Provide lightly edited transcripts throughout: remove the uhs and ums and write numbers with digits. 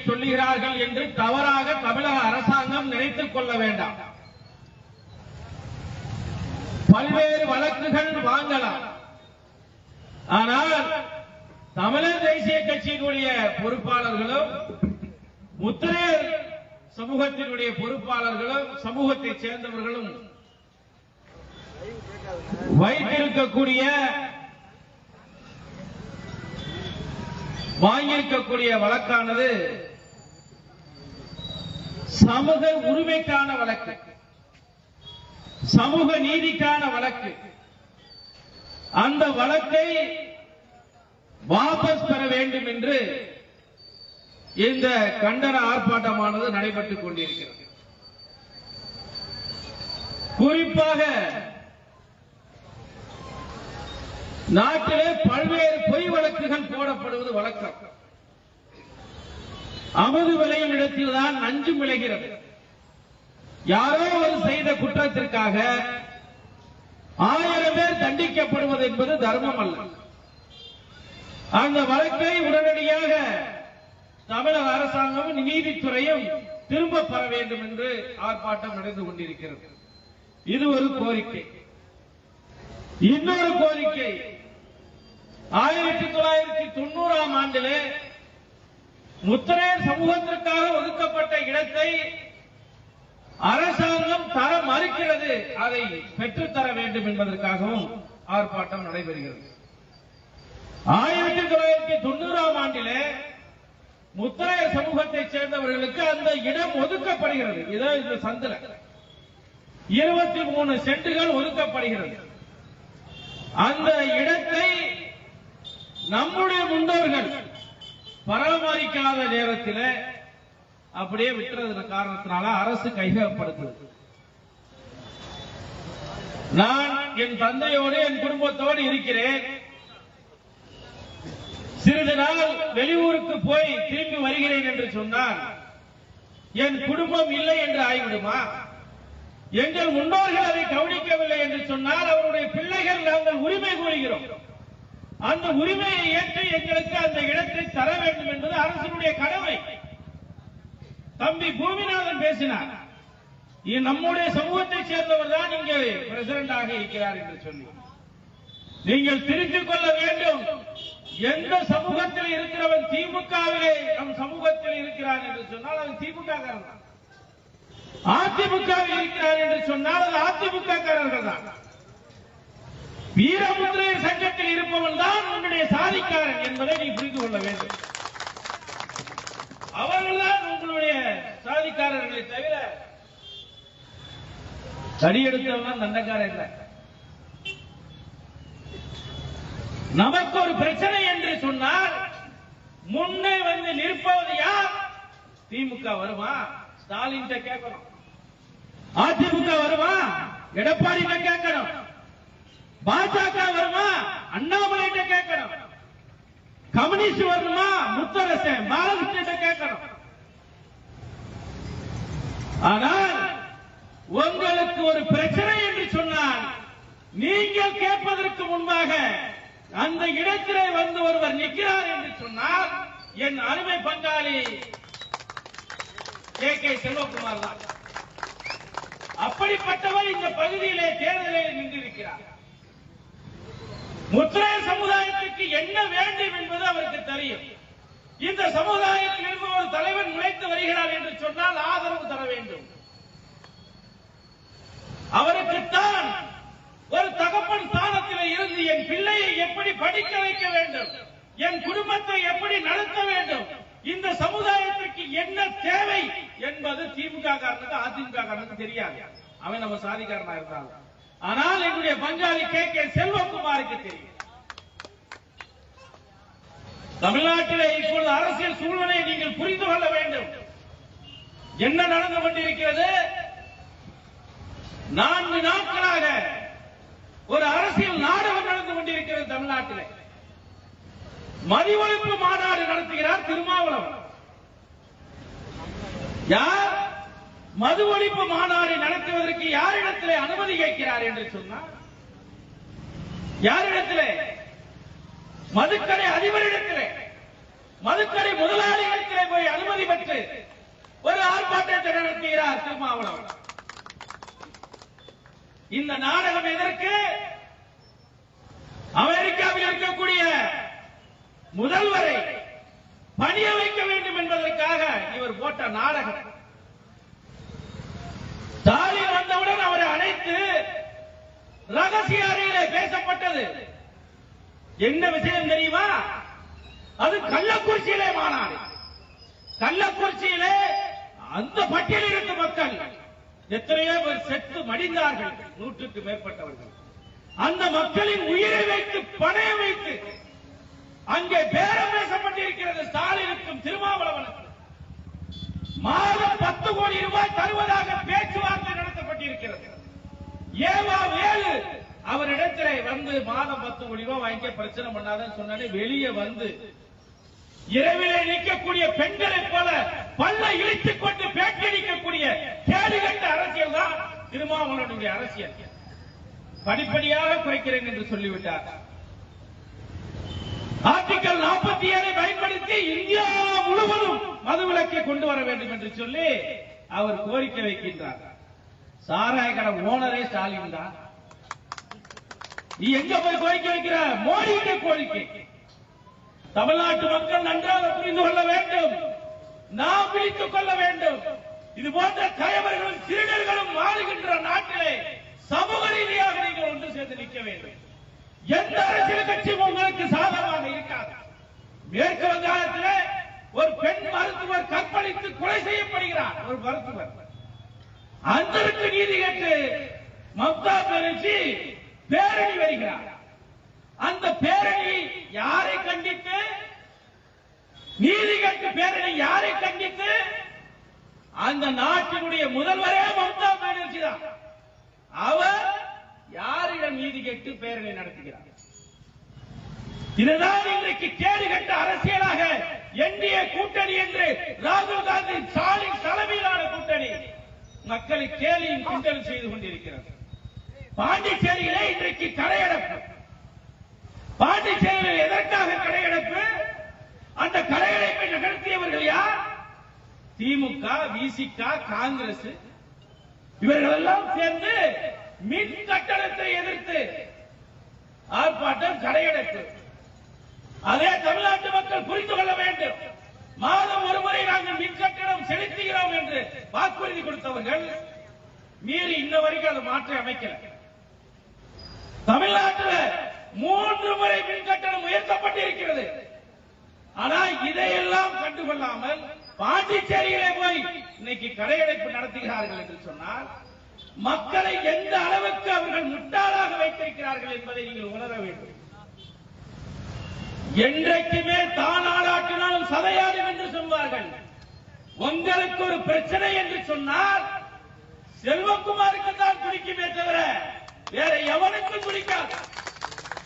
சொல்லுகிறார்கள் என்று தவறாக தமிழக அரசாங்கம் நினைத்துக் கொள்ள வேண்டாம். பல்வேறு வழக்குகள் வாங்கலாம். ஆனால் தமிழர் தேசிய கட்சியினுடைய பொறுப்பாளர்களும் முத்திரையர் சமூகத்தினுடைய பொறுப்பாளர்களும் சமூகத்தைச் சேர்ந்தவர்களும் வைத்திருக்கக்கூடிய வாங்கியிருக்கக்கூடிய வழக்கானது சமூக உரிமைக்கான வழக்கு, சமூக நீதிக்கான வழக்கு. அந்த வழக்கை வாபஸ் பெற வேண்டும் என்று இந்த கண்டன ஆர்ப்பாட்டமானது நடைபெற்றுக் கொண்டிருக்கிறது. குறிப்பாக நாட்டிலே பல்வேறு பொய் வழக்குகள் போடப்படுவது வழக்கம். அமுது விளையும் இடத்தில்தான் நஞ்சும் விளைகிறது. யாரோ ஒரு செய்த குற்றத்திற்காக 1000 பேர் தண்டிக்கப்படுவது என்பது தர்மம் அல்ல. அந்த வழக்கை உடனடியாக தமிழக அரசாங்கமும் நீதித்துறையும் திரும்ப பெற வேண்டும் என்று ஆர்ப்பாட்டம் நடந்து கொண்டிருக்கிறது. இது ஒரு கோரிக்கை. இன்னொரு கோரிக்கை, 1990ஆம் ஆண்டிலே முத்திரையர் சமூகத்திற்காக ஒதுக்கப்பட்ட இடத்தை அரசாங்கம் தர மறுக்கிறது. அதை பெற்றுத்தர வேண்டும் என்பதற்காகவும் ஆர்ப்பாட்டம் நடைபெறுகிறது. 1990ஆம் ஆண்டிலே முத்திரையர் சமூகத்தைச் சேர்ந்தவர்களுக்கு அந்த இடம் ஒதுக்கப்படுகிறது. இதோ இந்த சந்தில 23 சென்டுகள் ஒதுக்கப்படுகிறது. அந்த இடத்தை நம்முடைய முன்னோர்கள் பராமரிக்காத நேரத்தில் அப்படியே விட்டுறது காரணத்தினால அரசு கையகப்படுத்துது. நான் என் தந்தையோடு என் குடும்பத்தோடு இருக்கிறேன். சிறிது நாள் வெளியூருக்கு போய் திரும்பி வருகிறேன் என்று சொன்னால் என் குடும்பம் இல்லை என்று ஆகிவிடுமா? எங்கள் முன்னோர்கள் அதை கவனிக்கவில்லை என்று சொன்னால் அவருடைய பிள்ளைகள் நாங்கள் உரிமை கோருகிறோம். அந்த உரிமையை ஏற்று எங்களுக்கு அந்த இடத்தை தர வேண்டும் என்பது அரசினுடைய கடமை. தம்பி பூமிநாதன் பேசினார், நம்முடைய சமூகத்தை சேர்ந்தவர் தான் இங்கே பிரசிடண்டாக இருக்கிறார் என்று சொல்லி. நீங்கள் திருத்திக் கொள்ள வேண்டும். எந்த சமூகத்தில் இருக்கிறவன் திமுகவிலே நம் சமூகத்தில் இருக்கிறான் என்று சொன்னால் அது திமுக காரர்கள் தான். அதிமுகவில் இருக்கிறார் என்று சொன்னால் அது அதிமுக காரர்கள் தான். வீரமுத்திரையர் சங்கத்தில் இருப்பவன் தான் உன்னுடைய சாதிக்காரன் என்பதை நீ புரிந்து கொள்ள வேண்டும். அவர்கள்தான் உங்களுடைய சாதிக்காரர்களை தவிர தடியெடுத்தவன் தண்டக்காரன் இல்லை. நமக்கு ஒரு பிரச்சனை என்று சொன்னால் முன்னே வந்து நிற்பவது யார்? திமுக வருமா? ஸ்டாலின் கேட்கணும். அதிமுக வருமா? எடப்பாடி கேட்கணும். பாஜக வருமா? அண்ணாமலை கேட்கணும். கம்யூனிஸ்ட் வருமா? முத்தரசன் பாலகிருஷ்ணன் கேட்கணும். ஆனால் உங்களுக்கு ஒரு பிரச்சனை என்று சொன்னால் நீங்கள் கேட்பதற்கு முன்பாக அந்த இடத்திலே வந்து ஒருவர் நிற்கிறார் என்று சொன்னால் என் அருமை பங்காளி கே செல்வகுமார் தான். அப்படிப்பட்டவர் இந்த பகுதியிலே தேர்தலில் நின்றிருக்கிறார். முத்திரையர் சமுதாயத்திற்கு என்ன வேண்டும் என்பது அவருக்கு தெரியும். இந்த சமுதாயத்தில் இருந்து ஒரு தலைவன் நுழைத்து வருகிறார் என்று சொன்னால் ஆதரவு தர வேண்டும். அவருக்குத்தான் ஒரு தகப்பன் ஸ்தானத்தில் இருந்து என் பிள்ளையை எப்படி படிக்க வைக்க வேண்டும், என் குடும்பத்தை எப்படி நடத்த வேண்டும், இந்த சமுதாயத்திற்கு என்ன தேவை என்பது திமுக காரனுக்கு அதிமுக காரனுக்கு தெரியாது. அவன் நம்ம சாதிக்காரனா இருந்தாலும். ஆனால் என்னுடைய பங்காளி கே செல்வகுமாருக்கு தெரியும். தமிழ்நாட்டிலே இப்பொழுது அரசியல் சூழ்நிலையை நீங்கள் புரிந்து கொள்ள வேண்டும். என்ன நடந்து கொண்டிருக்கிறது? 4 நாட்களாக ஒரு அரசியல் நாடகம் நடந்து கொண்டிருக்கிறது தமிழ்நாட்டிலே. மது ஒழிப்பு மாநாடு நடத்துகிறார் திருமாவளவன். யார் மது ஒழிப்பு மாநாடு நடத்துவதற்கு யாரிடத்திலே அனுமதி கேட்கிறார் என்று சொன்னார்? யாரிடத்திலே? மதுக்கடை அதிபரிடத்திலே. மதுக்கடை முதலாளிகளிடத்திலே போய் அனுமதி பெற்று ஒரு ஆர்ப்பாட்டத்தை நடத்துகிறார் திருமாவளவன். இந்த நாடகம் எதற்கு? அமெரிக்காவில் இருக்கக்கூடிய முதல்வரை பணிய வைக்க வேண்டும் என்பதற்காக இவர் போட்ட நாடகம். ஸ்டாலின் வந்தவுடன் அவரை அழைத்து ரகசிய அறையிலே பேசப்பட்டது. என்ன விஷயம் தெரியுமா? அது கள்ளக்குறிச்சியிலே மாநாடு. கள்ளக்குறிச்சியிலே அந்த பட்டியலில் இருக்கும் மக்கள் எத்தனையோ பேர் செத்து மடிந்தார்கள், 100க்கு மேற்பட்டவர்கள். அந்த மக்களின் உயிரை வைத்து பணையம் வைத்து அங்கே பேரம் பேசப்பட்டிருக்கிறது. ஸ்டாலினுக்கும் திருமாவளவனுக்கும் மாதம் 10 கோடி ரூபாய் தருவதாக பேச்சுவார்த்தை நடத்தப்பட்டிருக்கிறது. ஏவா வேலு அவரிடத்திலே வந்து மாதம் 10 கோடி ரூபாய் வாங்கி பிரச்சனை பண்ணாதன்னு சொன்னாலே வெளியே வந்து இரவிலே நிற்கக்கூடிய பெண்களைப் போல பல்ல இழுத்துக் கொண்டு பேட்டடிக்கக்கூடிய கேடுகட்ட அரசியல் தான் திருமாவளவனுடைய அரசியல். படிப்படியாக குறைக்கிறேன் என்று சொல்லிவிட்டார். ஆர்டிகல் 47 பயன்படுத்தி இந்தியா முழுவதும் மதுவிலக்கை கொண்டு வர வேண்டும் என்று சொல்லி அவர் கோரிக்கை வைக்கின்றார். சாராய கடை ஓனரே ஸ்டாலின் தான். நீ எங்க போய் கோரிக்கை வைக்கிற? மோடியுடைய கோரிக்கை. தமிழ்நாட்டு மக்கள் நன்றாக புரிந்து கொள்ள வேண்டும், நாம் பிடித்துக் கொள்ள வேண்டும். இது போன்ற கயவர்களும் திருடர்களும் வாழுகின்ற நாட்டிலே சமூக ரீதியாக நீங்கள் ஒன்று சேர்ந்து நிற்க வேண்டும். எந்த அரசியல் கட்சியும் உங்களுக்கு சாதகமாக இருக்காது. மேற்கு வங்காளத்திலே ஒரு பெண் மருத்துவர் கற்பழித்து கொலை செய்யப்படுகிறார். ஒரு மருத்துவர் அந்தருக்கு நீதி கேட்டு மம்தா பானர்ஜி பேரணி வருகிறார். அந்த பேரணி யாரை கண்டித்து? நீதி கேட்டு பேரணி யாரை கண்டித்து? அந்த நாட்டினுடைய முதல்வரே மம்தா பானர்ஜி தான். அவர் யாரிடம் நீதி கேட்டு பேரணி நடத்துகிறார்? இதுதான் இன்றைக்கு கேடுகட்ட அரசியலாக என்டிஏ கூட்டணி என்று ராகுல் காந்தி ஸ்டாலின் தலைமையிலான கூட்டணி மக்களை கேலியும் கிண்டல் செய்து கொண்டிருக்கிறது. பாண்டிச்சேரியிலே இன்றைக்கு கடையடைப்பு. பாண்டிச்சேரியில் எதற்காக கடையடைப்பு? அந்த கடையடைப்பை நடத்தியவர்கள் யார்? திமுக, விசிக, காங்கிரஸ் இவர்கள் எல்லாம் சேர்ந்து மின் கட்டணத்தை எதிர்த்து ஆர்ப்பாட்டம், கடையடைப்பு. அதே தமிழ்நாட்டு மக்கள் புரிந்து கொள்ள வேண்டும். மாதம் ஒருமுறை நாங்கள் மின் கட்டணம் செலுத்துகிறோம் என்று வாக்குறுதி கொடுத்தவர்கள் மீறி இன்ன வரைக்கும் அதை மாற்றி அமைக்கல. தமிழ்நாட்டில் 3 முறை மின் கட்டணம் உயர்த்தப்பட்டிருக்கிறது. ஆனால் இதையெல்லாம் கண்டுகொள்ளாமல் பாண்டிச்சேரியிலே போய் இன்னைக்கு கடையடைப்பு நடத்துகிறார்கள் என்று சொன்னால் மக்களை எந்த அளவுக்கு அவர்கள் முட்டாளாக வைத்திருக்கிறார்கள் என்பதை நீங்கள் உணர வேண்டும். என்றைக்குமே தான் ஆளாக்கினாலும் சதையாடும் என்று சொல்வார்கள். உங்களுக்கு ஒரு பிரச்சனை என்று சொன்னால் செல்வகுமாருக்கு தான் பிடிக்குமே தவிர வேற எவனுக்கும் பிடிக்காது,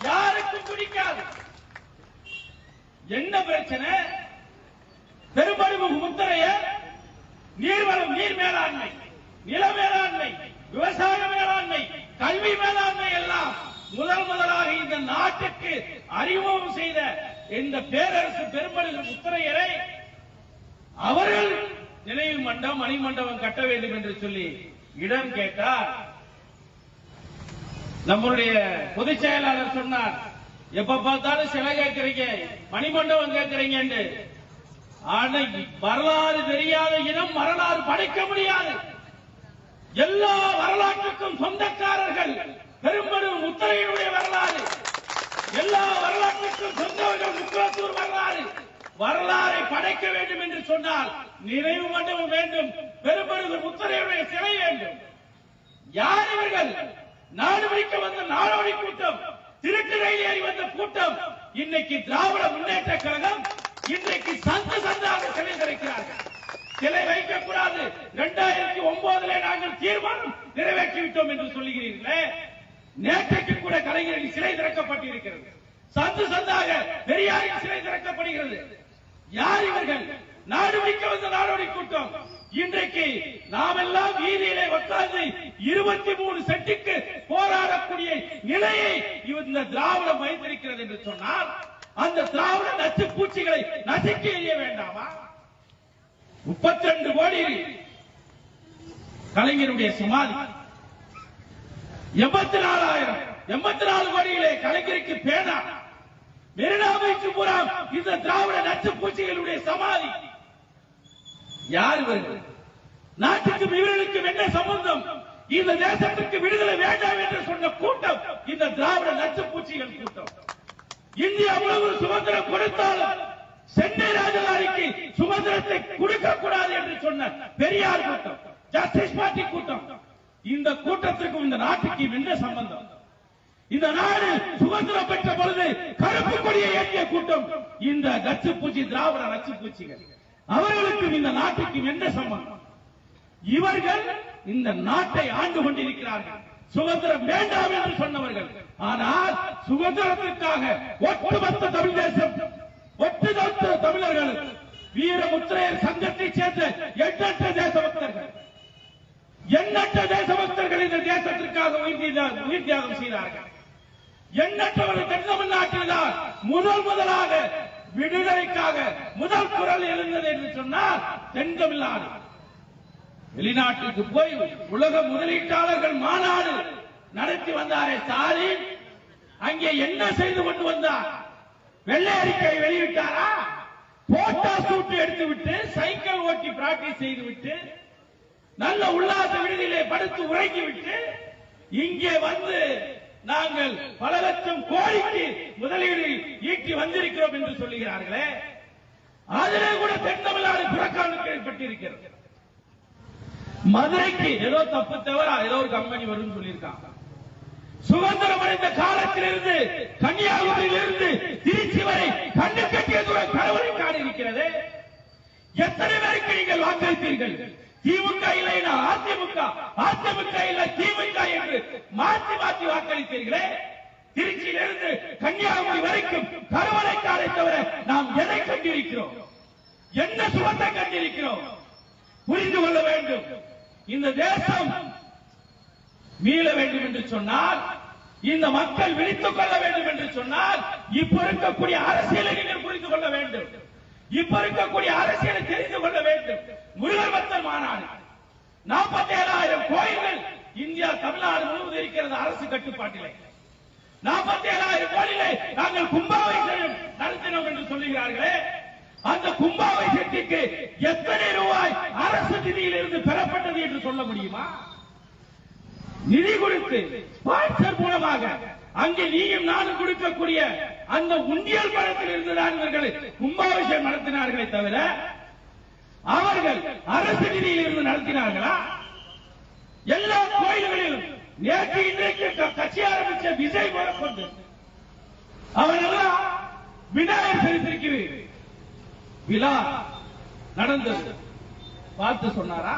யாருக்கும் பிடிக்காது. என்ன பிரச்சனை? பெருமளவு முத்திரைய நீர்வளம், நீர் மேலாண்மை, நில மேலாண்மை, விவசாய மேலாண்மை, கல்வி மேலாண்மை எல்லாம் முதலாக இந்த நாட்டுக்கு அறிமுகம் செய்த இந்த பேரரசு பெருமளவு முத்திரையரை அவர்கள் நினைவு மண்டபம், மணிமண்டபம் கட்ட வேண்டும் என்று சொல்லி இடம் கேட்டார். நம்முடைய பொதுச் செயலாளர் சொன்னார், எப்ப பார்த்தாலும் சிலை கேட்கிறீங்க, மணிமண்டபம் கேட்கிறீங்க என்று. ஆனா வரலாறு தெரியாத இனம் வரலாறு படைக்க முடியாது. எல்லா வரலாற்றுக்கும் சொந்தக்காரர்கள் பெரும்பெரும் முத்திரையினுடைய வரலாறு, எல்லா வரலாற்றுக்கும் சொந்தவர்கள் முக்குளத்தூர் வரலாறு. வரலாறை படைக்க வேண்டும் என்று சொன்னால் நினைவு மண்டபம் வேண்டும், பெரும்பெரும் முத்திரையுடைய சிலை வேண்டும். யார் இவர்கள்? நாடு பிடிக்க வந்த நாடோடி கூட்டம், திருட்டு ரயில் ஏறி வந்த கூட்டம். இன்னைக்கு திராவிட முன்னேற்ற கழகம் இன்றைக்கு சந்து சந்தாக சிலை கிடைக்கிறார்கள். சிலை வைக்கக்கூடாது, 2009 நாங்கள் தீர்மானம் நிறைவேற்றிவிட்டோம் என்று சொல்லுகிறீர்களே. நேற்றைக்கு கூட கலைஞரின் சிலை திறக்கப்பட்டிருக்கிறது. சந்து சந்தாக பெரியாரின் சிலை திறக்கப்படுகிறது. யார் இவர்கள்? நாடு வைக்க வந்த நாடோடி கூட்டம். இன்றைக்கு நாம் எல்லாம் வீதியிலே உட்கார்ந்து 23 சென்ட்டுக்கு போராடக்கூடிய நிலையை இந்த திராவிடம் வைத்திருக்கிறது என்று சொன்னால் அந்த திராவிட நச்சு பூச்சிகளை நசுக்கி எறிய வேண்டாமா? 32 கோடி கலைஞருடைய சமாதி, 84 கோடிகளே கலைஞருக்கு பேனா, மெரினாவுக்கு புறம் இந்த திராவிட நச்சு பூச்சிகளுடைய சமாதி. யார் இவர்கள்? நாட்டுக்கும் இவர்களுக்கும் என்ன சம்பந்தம்? இந்த தேசத்திற்கு விடுதலை வேண்டாம் என்று சொன்ன கூட்டம் இந்த திராவிட நச்சு பூச்சிகள் கூட்டம். இந்தியா முழுவதும் சுதந்திரம் கொடுத்தால் சென்னை ராஜதானிக்கு சுதந்திரத்தை கொடுக்க கூடாது என்று சொன்ன பெரியார் கூட்டம், ஜஸ்டிஸ் பார்ட்டி கூட்டம். இந்த கூட்டத்திற்கும் இந்த நாட்டுக்கு என்ன சம்பந்தம்? இந்த நாடு சுதந்திரம் பெற்ற பொழுது கருப்பு கொடியை ஏற்றிய கூட்டம் இந்த நச்சு பூச்சி, திராவிட நச்சு பூச்சிகள். அவர்களுக்கும் இந்த நாட்டுக்கும் என்ன சம்பந்தம்? இவர்கள் இந்த நாட்டை ஆண்டு கொண்டிருக்கிறார்கள். சுதந்திரம் வேண்டாம் என்று சொன்னவர்கள். ஆனால் சுதந்திரத்திற்காக ஒட்டுமொத்த தமிழ் தேசம், ஒட்டுமொத்த தமிழர்கள், வீரமுத்திரையர் சங்கத்தைச் சேர்ந்த எண்ணற்ற தேசபக்தர்கள், எண்ணற்ற தேசபக்தர்கள் இந்த தேசத்திற்காக உயிர் தியாகம் செய்தார்கள். எண்ணற்றவர்கள் தென் தமிழ்நாட்டில் தான் முதலாக விடுதலைக்காக முதல் குரல் எழுந்தது என்று சொன்னால் தென் தமிழ்நாடு. வெளிநாட்டுக்கு போய் உலக முதலீட்டாளர்கள் மாநாடு நடத்தி வந்தாரே ஸ்டாலின், அங்கே என்ன செய்து கொண்டு வந்தார்? வெள்ளை அறிக்கை வெளியிட்டாரா? போட்டா சூட்டு எடுத்துவிட்டு சைக்கிள் ஓட்டி பிராக்டிஸ் செய்துவிட்டு நல்ல உல்லாச விடுதியிலே படுத்து உறங்கிவிட்டு இங்கே வந்து நாங்கள் பல லட்சம் கோடிக்கு முதலீடு ஈட்டி வந்திருக்கிறோம் என்று சொல்லுகிறார்களே, அதிலே கூட தென் தமிழ்நாடு புறக்கணிக்கப்பட்டிருக்கிறது. மதுரைக்கு ஏதோ தப்பு தவிர ஏதோ ஒரு கம்பெனி வரும் சொல்லியிருக்காங்க. சுதந்திரம் அடைந்த காலத்திலிருந்து கன்னியாகுமரியிலிருந்து திருச்சி வரை கண்ணு கட்டிய தூரம் கடவுளை காணி இருக்கிறது. எத்தனை பேருக்கு நீங்கள் வாக்களித்தீர்கள்? திமுக இல்லைனா அதிமுக, அதிமுக இல்ல திமுக என்று மாற்றி மாற்றி வாக்களித்தீர்களே. திருச்சியிலிருந்து கன்னியாகுமரி வரைக்கும் கருவறை காலை தவிர நாம் எதை கண்டிருக்கிறோம்? என்ன சுகத்தை கண்டிருக்கிறோம்? புரிந்து கொள்ள வேண்டும். இந்த தேசம் மீள வேண்டும் என்று சொன்னால், இந்த மக்கள் விழித்துக் கொள்ள வேண்டும் என்று சொன்னால், இப்ப இருக்கக்கூடிய அரசியலை நீங்கள் புரிந்து கொள்ள வேண்டும். இப்ப இருக்கக்கூடிய அரசியலை தெரிந்து கொள்ள வேண்டும். முருகர் பக்தர் மாநாடு, 47,000 கோயில்கள் இந்தியா தமிழ்நாடு முழுவதும் இருக்கிறது அரசு கட்டுப்பாட்டிலே. 47,000 கோயிலை நாங்கள் கும்பாபிஷேகம் நடத்தினோம் என்று சொல்லுகிறார்களே, அந்த கும்பாபிஷேகத்திற்கு எத்தனை ரூபாய் அரசு நிதியில் இருந்து பெறப்பட்டது என்று சொல்ல முடியுமா? நிதி கொடுத்து ஸ்பான்சர் மூலமாக அங்கே நீயும் நானும் கொடுக்கக்கூடிய அந்த உண்டியல் பணத்தில் இருந்துதான் இவர்கள் கும்பாபிஷேகம் நடத்தினார்களே தவிர அவர்கள் அரசு நிதியில் இருந்து நடத்தினார்களா? எல்லா கோயில்களிலும் நேற்று இன்றைக்கு கட்சி ஆரம்பிச்ச விஜய் கொண்டு அவனெல்லாம் விநாயகர் செலுத்திருக்கிறது. விழா நடந்தது பார்த்து சொன்னாரா?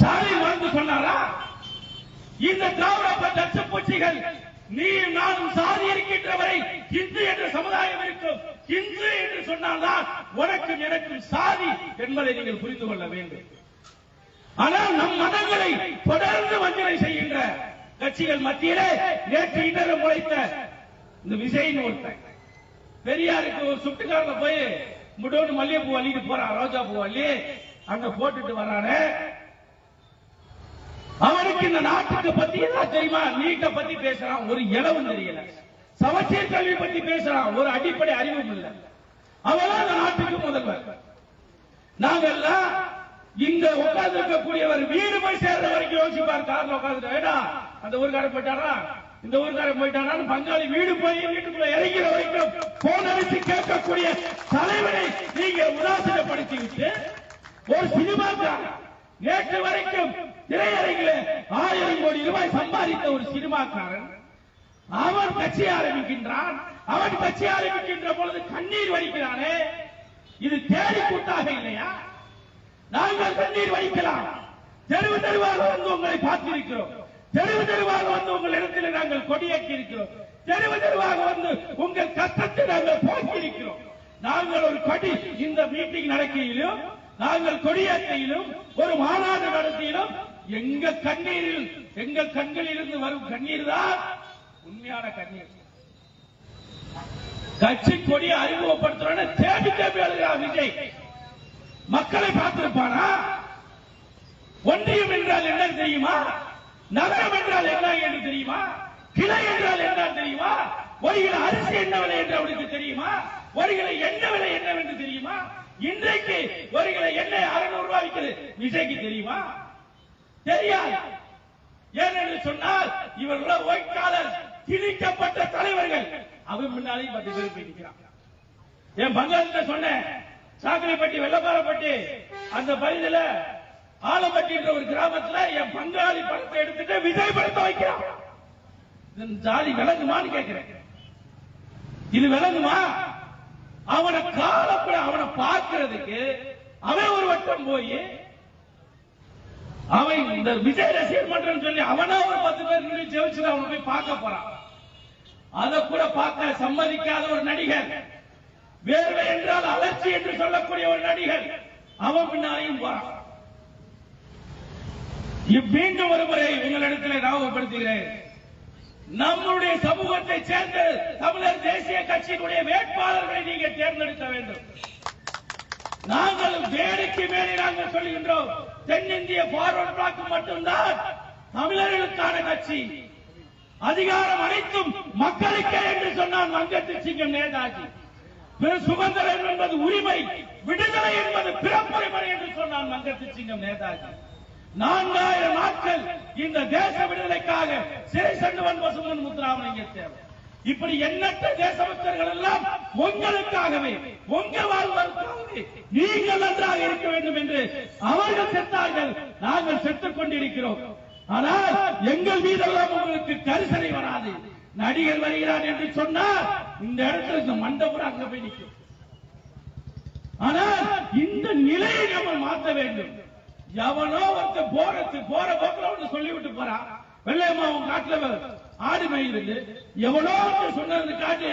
சாலை வாழ்ந்து சொன்னாரா? இந்த திராவிட நச்சு பூச்சிகள் நீயும் நானும் சாதி இருக்கின்ற வரை இந்து என்ற சமுதாயம் இருக்கும். இந்து என்று சொன்னால்தான் உனக்கும் எனக்கும் சாதி என்பதை நீங்கள் புரிந்து கொள்ள வேண்டும். ஆனால் நம் மதங்களை தொடர்ந்து வஞ்சனை செய்கின்ற கட்சிகள் மத்தியிலே நேற்று இடர முளைத்த இந்த விஜய் ஒருத்தன் பெரியாருக்கு ஒரு சுட்டுக்காரல போய் முடோடு மல்லிகைப்பூ அள்ளிட்டு போறான், ரோஜா பூ அள்ளி அங்க போட்டுட்டு வரானே, அவனுக்கு இந்த நாட்டுக்கு பத்தி என்ன தெரியுமா? நீட்ட பத்தி பேசுறான், ஒரு இளவும் தெரியல. சமச்சீர் கல்வி பத்தி பேசுறான், ஒரு அடிப்படை அறிவும் இல்லை. அவெல்லாம் இந்த நாட்டுக்கு முதல்வர். நாங்கெல்லாம் இங்க உட்கார்ந்து இருக்கக்கூடியவர் வீடு போய் சேர்ற வரைக்கும் யோசிப்பார். கார்ல உட்கார்ந்து அந்த ஊருக்காரன் போயிட்டாரா, இந்த ஊருக்காரன் போயிட்டாரா, பங்காளி வீடு போய் வீட்டுக்குள்ள இறங்கிற வரைக்கும் போன் அடித்து கேட்கக்கூடிய தலைவரை நீங்க உதாசீனப்படுத்தி விட்டு ஒரு சினிமாக்காரன் நேற்று வரைக்கும் திரையரங்கிலே 1000 கோடி ரூபாய் சம்பாதித்த ஒரு சினிமாக்காரன் அவன் கட்சி ஆரம்பிக்கின்றான். அவன் கட்சி ஆரம்பிக்கின்ற பொழுது கண்ணீர் வடிக்கிறானே, இது தேடி கூட்டாக இல்லையா? நாங்கள் கண்ணீர் வடிக்கலாம். தெருவு தெருவாக வந்து உங்களை பார்த்திருக்கிறோம். தெருவு தெருவாக வந்து உங்கள் இடத்தில் நாங்கள் கொடியேற்றி இருக்கிறோம். தெருவு தெருவாக வந்து உங்கள் கஷ்டத்தை நாங்கள் போக்கி இருக்கிறோம். நாங்கள் ஒரு கொடி இந்த மீட்டிங் நடக்கையிலும் நாங்கள் கொடியேற்றையிலும் ஒரு மாநாடு நடத்தியிலும் எங்கள் கண்ணீரில் எங்கள் கண்களில் இருந்து வரும் கண்ணீர் தான் உண்மையான கண்ணீர். கட்சி கொடியை அறிமுகப்படுத்துறோன்னு தேடி தேடி எழுதுகிறார் விஜய். மக்களை பார்த்திருப்பானா? ஒன்றியம் என்றால் என்ன தெரியுமா? நகரம் என்றால் என்ன என்று தெரியுமா? கிளை என்றால் என்ன தெரியுமா? ஒரு கிலோ அரிசி என்ன விலை என்று அவனுக்கு தெரியுமா? ஒரு கிலோ எண்ணெய் விலை என்னவென்று தெரியுமா? இன்றைக்கு ஒரு கிலோ எண்ணெய் 600 ரூபாய் விற்கிறது விஜய்க்கு தெரியுமா? தெரியாது. ஏனென்று சொன்னால் இவர்கள் ஒய்க்காலர் திணிக்கப்பட்ட தலைவர்கள். அவன் முன்னாலே 10 பேர் போய் நிற்கிறான். என் பங்காளிட்ட சொன்னேன், சாக்கரைப்பட்டி வெள்ளப்பாறைப்பட்டி அந்த பகுதியில் ஆலப்பட்டி என்ற ஒரு கிராமத்தில் என் பங்காளி படத்தை எடுத்துட்டு விஜய் படத்தை வைக்கிறான். ஜாதி விளங்குமான்னு கேட்கிறேன். இது விளங்குமா? அவனை காலப்பட அவனை பார்க்கிறதுக்கு அவன் ஒரு வட்டம் போய் அவன் இந்த விஜய் ரசிகர் மன்றம் சொல்லி அவனா ஒரு 10 பேர் ஜெயிச்சு அவனை போய் பார்க்க போறான். அதை கூட பார்க்க சம்மதிக்காத ஒரு நடிகர், வேர்வை என்றால் அலர்ச்சி என்று சொல்லக்கூடிய ஒரு நடிகர், அவன் பின்னாலையும் போறான். மீண்டும் ஒருமுறை உங்களிடத்தில் ஞாபகப்படுத்துகிறேன், நம்முடைய சமூகத்தை சேர்ந்த தமிழர் தேசிய கட்சியினுடைய வேட்பாளர்களை நீங்கள் தேர்ந்தெடுக்க வேண்டும். நாங்கள் வேலைக்கு மேலே நாங்கள் சொல்லுகின்றோம், தென்னிந்திய பார்வர்ட் பிளாக் மட்டும்தான் தமிழர்களுக்கான கட்சி, அதிகாரம் அனைத்தும் மக்களுக்கே என்று சொன்னான் மங்கத்து சிங்கம் நேதாஜி. சுதந்திரம் என்பது உரிமை, விடுதலை என்பது பிறப்புரிமை என்று சொன்னான் மங்கத்து சிங்கம் நேதாஜி. 4000 நாட்கள் இந்த தேச விடுதலைக்காக சிறை சென்றவன் பசுமன் முத்துராமலிங்க தேவர். இப்படி எண்ணற்ற தேசபக்தர்கள் எல்லாம் உங்களுக்காகவே, உங்க வாழ்வதற்காகவே நீங்கள் நன்றாக இருக்க வேண்டும் என்று அவர்கள் செத்தார்கள். நாங்கள் செத்துக் கொண்டிருக்கிறோம். ஆனால் எங்கள் மீதெல்லாம் உங்களுக்கு கரிசனை வராது. நடிகர் வருகிறார் என்று சொன்னால் இந்த இடத்துல இந்த மண்டபம் அங்க போய் நிற்கும். ஆனால் இந்த நிலையை நம்ம மாற்ற வேண்டும். எவனோ ஒருத்த போற போக்கில் சொல்லிவிட்டு போறான், வெள்ளையம்மா உன் காட்டுல ஆடு மேய்கிறது, எவனோ சொன்னது காட்டி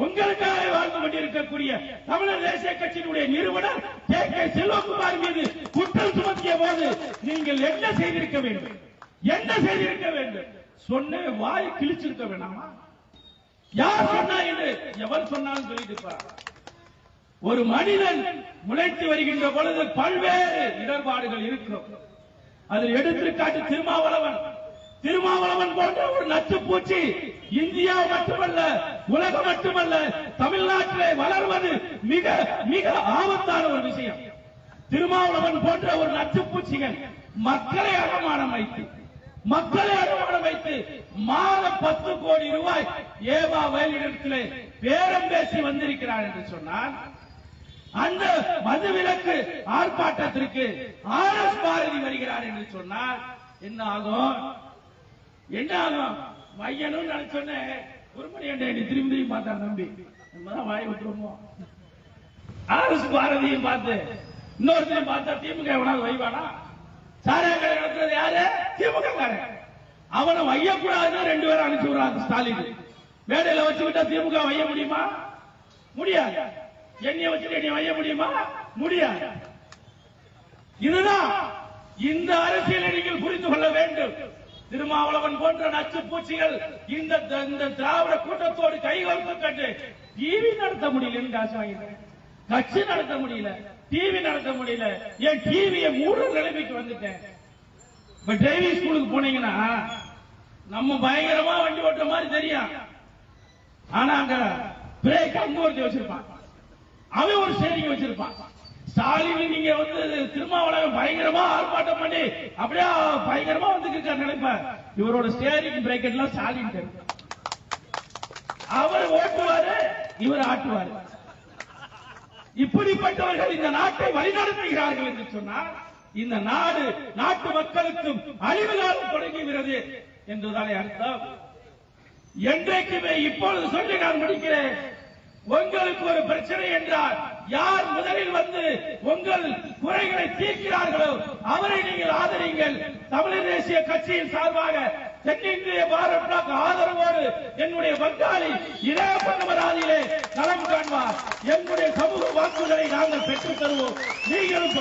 உங்களுக்காக வாழ்ந்து கொண்டிருக்கக்கூடிய தமிழர் தேசிய கட்சியினுடைய நிறுவனர் கே செல்வகுமார் மீது குற்றம் சுமத்திய போது நீங்கள் என்ன செய்திருக்க வேண்டும்? என்ன செய்திருக்க வேண்டும்? சொன்ன வாய் கிழிச்சிருக்க வேண்டாமா? யார் சொன்னா என்று எவர் சொன்னாலும் சொல்லிட்டு போறார். ஒரு மனிதன் முளைத்து வருகின்ற பொழுது பல்வேறு இடர்பாடுகள் இருக்கும். அதில் எடுத்துக்காட்டு திருமாவளவன் போன்ற ஒரு நச்சுப்பூச்சி இந்தியா மட்டுமல்ல, உலகம் மட்டுமல்ல, தமிழ்நாட்டிலே வளர்வது மிக மிக ஆபத்தான ஒரு விஷயம். திருமாவளவன் போன்ற ஒரு நச்சுப்பூச்சிகள் மக்களை அடமானம் வைத்து மாதம் 10 கோடி ரூபாய் ஏவா வயலிடத்திலே பேரம் பேசி வந்திருக்கிறார் என்று சொன்னால், அந்த மதுவிலக்கு ஆர்ப்பாட்டத்திற்கு RS பாரதி வருகிறார் என்று சொன்னால் என்ன ஆகும்? மையனும் நான் சொன்னேன், ஒரு மணி நீ திரும்பி பார்த்தா நம்பி வாய் விட்டுருவோம். RS பாரதியும் பார்த்து இன்னொருத்தையும் பார்த்தா திமுக எவனாவது வைவானா? சாராய நடத்துறது யாரு? திமுக காரன். அவனை வையக்கூடாதுன்னு 2 பேரும் அனுப்பிச்சு விடுறாங்க ஸ்டாலின். மேடையில வச்சுக்கிட்டா திமுக வைய முடியுமா? முடியாது. என்னைய வச்சுட்டு நீ வைய முடியுமா? முடியாது. இதுதான் இந்த அரசியலை நீங்கள் புரிந்து கொள்ள வேண்டும். திருமாவளவன் போன்ற நச்சு பூச்சிகள் இந்த திராவிட கூட்டத்தோடு கைகோர்த்து கண்டு டிவி நடத்த முடியல, காசு வாங்கிட்டேன், கட்சி நடத்த முடியல, டிவி நடத்த முடியல, என் டிவியை மூட நிலைமைக்கு வந்துட்டேன். இப்ப டிரைவிங் ஸ்கூலுக்கு போனீங்கன்னா நம்ம பயங்கரமா வண்டி ஓட்டுற மாதிரி தெரியும். ஆனா அங்க பிரேக் அங்க ஒருத்தி வச்சிருப்பான், அவன் ஒரு ஸ்டேரிங் வச்சிருப்பான். ஸ்டாலின் நீங்க திருமாவளவன் பயங்கரமா ஆர்ப்பாட்டம் பண்ணி அப்படியே பயங்கரமா வந்து நினைப்பார். இவரோட ஸ்டேரிங் பிரேக் எல்லாம் ஸ்டாலின் அவர் ஓட்டுவாரு, இவர் ஆட்டுவாரு. இப்படிப்பட்டவர்கள் இந்த நாட்டை வழிநடத்துகிறார்கள் என்று சொன்னால் இந்த நாடு நாட்டு மக்களுக்கும் அழிவு காலம் தொடங்குகிறது என்றுதானே அர்த்தம். என்றைக்குமே இப்பொழுது சொல்லி நான் முடிக்கிறேன், உங்களுக்கு ஒரு பிரச்சனை என்றால் யார் முதலில் வந்து உங்கள் குறைகளை தீர்க்கிறார்களோ அவரை நீங்கள் ஆதரிங்கள். தமிழர் தேசிய கட்சியின் சார்பாக தென்னிந்திய பாரத் பிளாக் ஆதரவோடு என்னுடைய பங்காளி இதே பண்ணவராதியிலே களம் காண்பார். எங்களுடைய சமூக வாக்குகளை நாங்கள் பெற்றுத் தருவோம். நீங்களும்